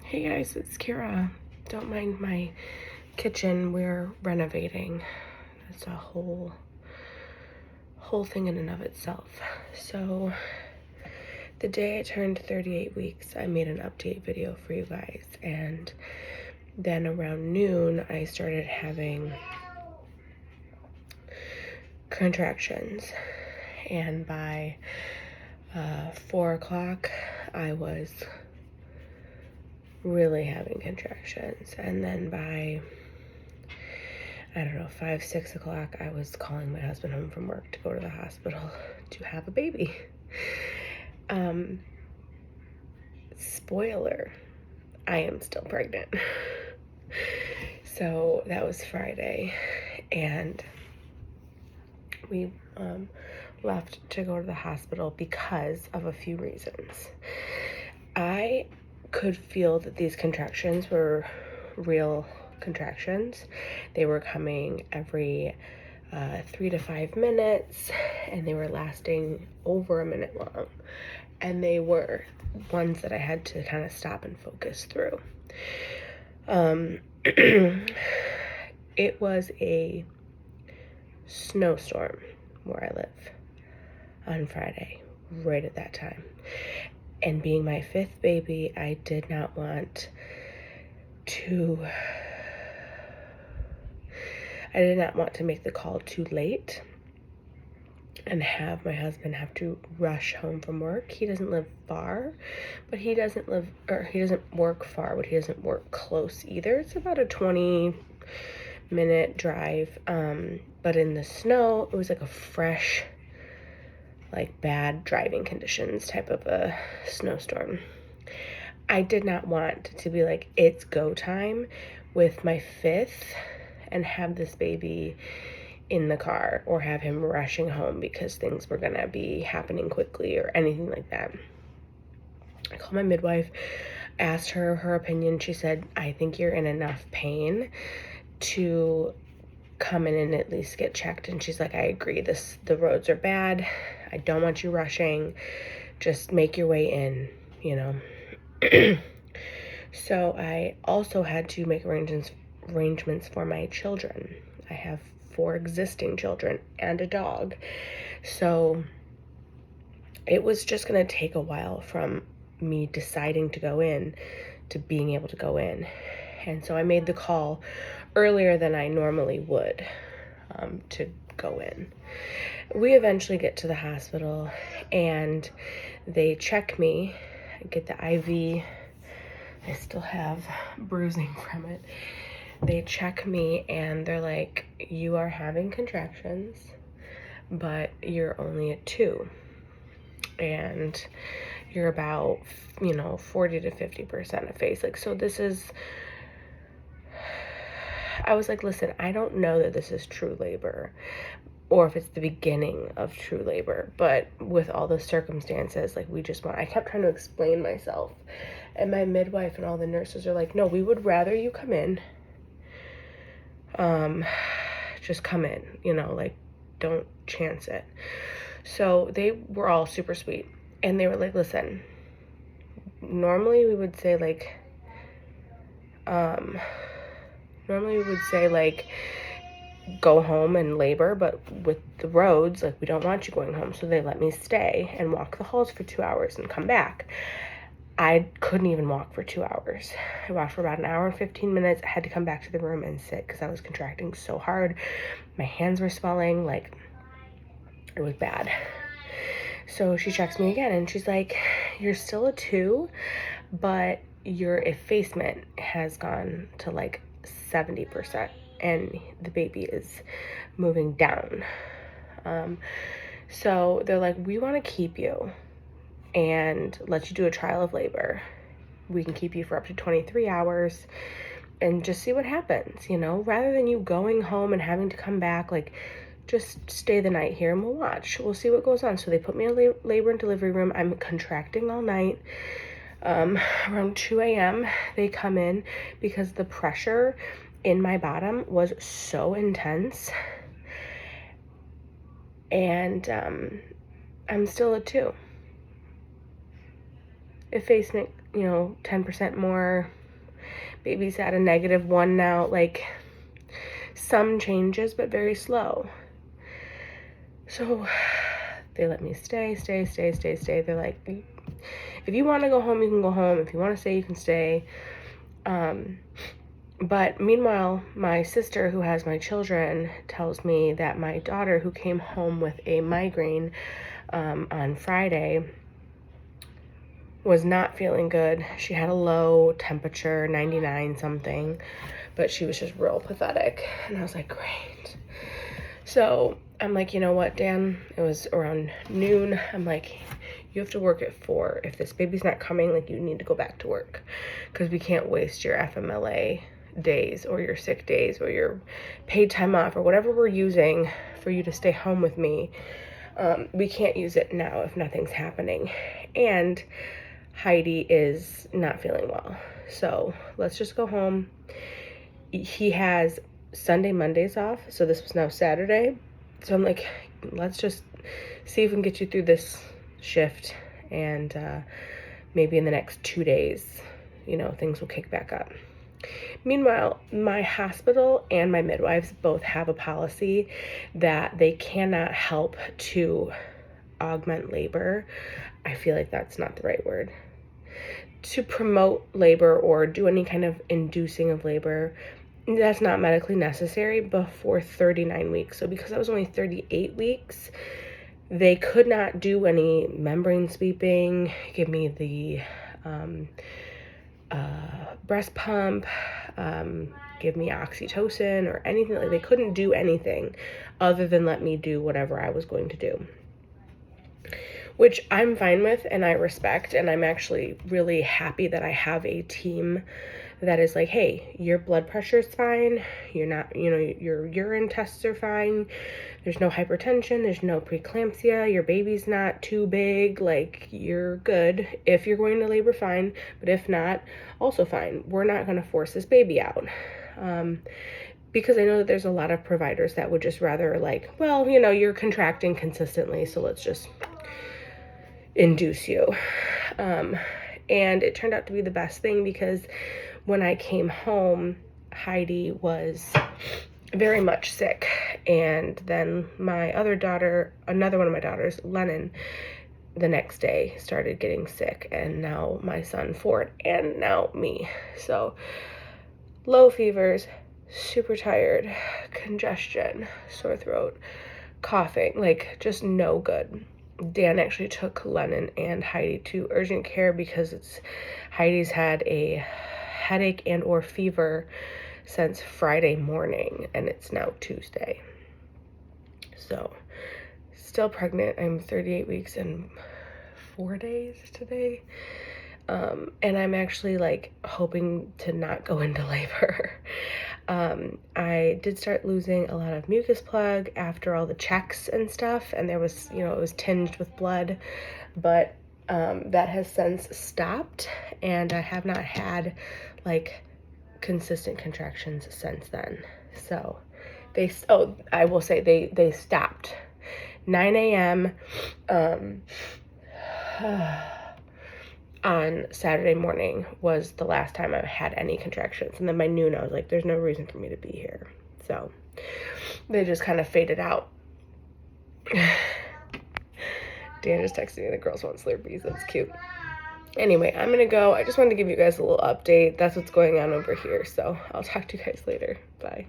Hey guys, it's Kira. Don't mind my kitchen. We're renovating. It's a whole thing in and of itself. So the day I turned 38 weeks, I made an update video for you guys, and then around noon I started having contractions, and by 4 o'clock I was really having contractions, and then by 5, 6 o'clock, I was calling my husband home from work to go to the hospital to have a baby. Spoiler, I am still pregnant. So that was Friday, and we left to go to the hospital because of a few reasons. I could feel that these contractions were real contractions. They were coming every 3 to 5 minutes, and they were lasting over a minute long. And they were ones that I had to kind of stop and focus through. It was a snowstorm where I live on Friday, right at that time. And being my 5th baby, I did not want to make the call too late and have my husband have to rush home from work. He doesn't live far, but he doesn't work far, but he doesn't work close either. It's about a 20-minute drive. But in the snow, it was like a fresh, like bad driving conditions type of a snowstorm. I did not want to be like, it's go time with my 5th and have this baby in the car, or have him rushing home because things were gonna be happening quickly or anything like that. I called my midwife, asked her opinion. She said, I think you're in enough pain to come in and at least get checked. And she's like, I agree, the roads are bad. I don't want you rushing. Just make your way in, you know. So I also had to make arrangements for my children. I have 4 existing children and a dog. So it was just going to take a while from me deciding to go in to being able to go in. And so I made the call earlier than I normally would to go in. We eventually get to the hospital and they check me, get the IV. I still have bruising from it. They check me and they're like, you are having contractions, but you're only at 2. And you're about, 40 to 50% of phase. Like, so this is, I was like, listen, I don't know that this is true labor or if it's the beginning of true labor, but with all the circumstances, like I kept trying to explain myself. And my midwife and all the nurses are like, no, we would rather you come in. Just come in, like, don't chance it. So they were all super sweet, and they were like, listen, normally we would say go home and labor, but with the roads, like, we don't want you going home. So they let me stay and walk the halls for 2 hours and come back. I couldn't even walk for 2 hours. I walked for about 1 hour and 15 minutes. I had to come back to the room and sit because I was contracting so hard. My hands were swelling, like, it was bad. So she checks me again and she's like, you're still a 2, but your effacement has gone to like 70% and the baby is moving down. So they're like, we want to keep you and let you do a trial of labor. We can keep you for up to 23 hours and just see what happens, rather than you going home and having to come back. Like, just stay the night here and we'll watch. We'll see what goes on. So they put me in a labor and delivery room. I'm contracting all night. Around 2 a.m. they come in because the pressure in my bottom was so intense. And I'm still a 2. Effacement 10% more. Baby's at a -1 now. Like, some changes, but very slow. So they let me stay. They're like, if you want to go home, you can go home. If you want to stay, you can stay. But meanwhile, my sister, who has my children, tells me that my daughter, who came home with a migraine on Friday, was not feeling good. She had a low temperature, 99 something, but she was just real pathetic. And I was like, great. So I'm like, you know what, Dan? It was around noon. I'm like, you have to work at 4. If this baby's not coming, like, you need to go back to work, because we can't waste your FMLA days or your sick days or your paid time off or whatever we're using for you to stay home with me. We can't use it now if nothing's happening. And Heidi is not feeling well. So let's just go home. He has Sunday, Mondays off. So this was now Saturday. So I'm like, let's just see if we can get you through this shift. And maybe in the next 2 days, things will kick back up. Meanwhile, my hospital and my midwives both have a policy that they cannot help to augment labor. I feel like that's not the right word. To promote labor or do any kind of inducing of labor, that's not medically necessary before 39 weeks. So because I was only 38 weeks, they could not do any membrane sweeping, give me the breast pump, give me oxytocin or anything. Like, they couldn't do anything other than let me do whatever I was going to do, which I'm fine with and I respect. And I'm actually really happy that I have a team that is like, hey, your blood pressure is fine. You're not, your urine tests are fine. There's no hypertension. There's no preeclampsia. Your baby's not too big. Like, you're good. If you're going to labor, fine. But if not, also fine. We're not going to force this baby out. Because I know that there's a lot of providers that would just rather, like, well, you're contracting consistently, so let's just induce you. And it turned out to be the best thing, because when I came home, Heidi was very much sick. And then my other daughter, another one of my daughters, Lennon, the next day started getting sick. And now my son, Ford, and now me. So low fevers, super tired, congestion, sore throat, coughing, like, just no good. Dan actually took Lennon and Heidi to urgent care because Heidi's had a headache and or fever since Friday morning, and it's now Tuesday. So still pregnant. I'm 38 weeks and 4 days today. And I'm actually, like, hoping to not go into labor. I did start losing a lot of mucus plug after all the checks and stuff, and there was, it was tinged with blood, but that has since stopped, and I have not had, like, consistent contractions since then. So I will say they stopped 9 a.m. On Saturday morning was the last time I had any contractions. And then by noon, I was like, there's no reason for me to be here. So they just kind of faded out. Dan just texted me, the girls want Slurpees. That's cute. Anyway, I'm going to go. I just wanted to give you guys a little update. That's what's going on over here. So I'll talk to you guys later. Bye.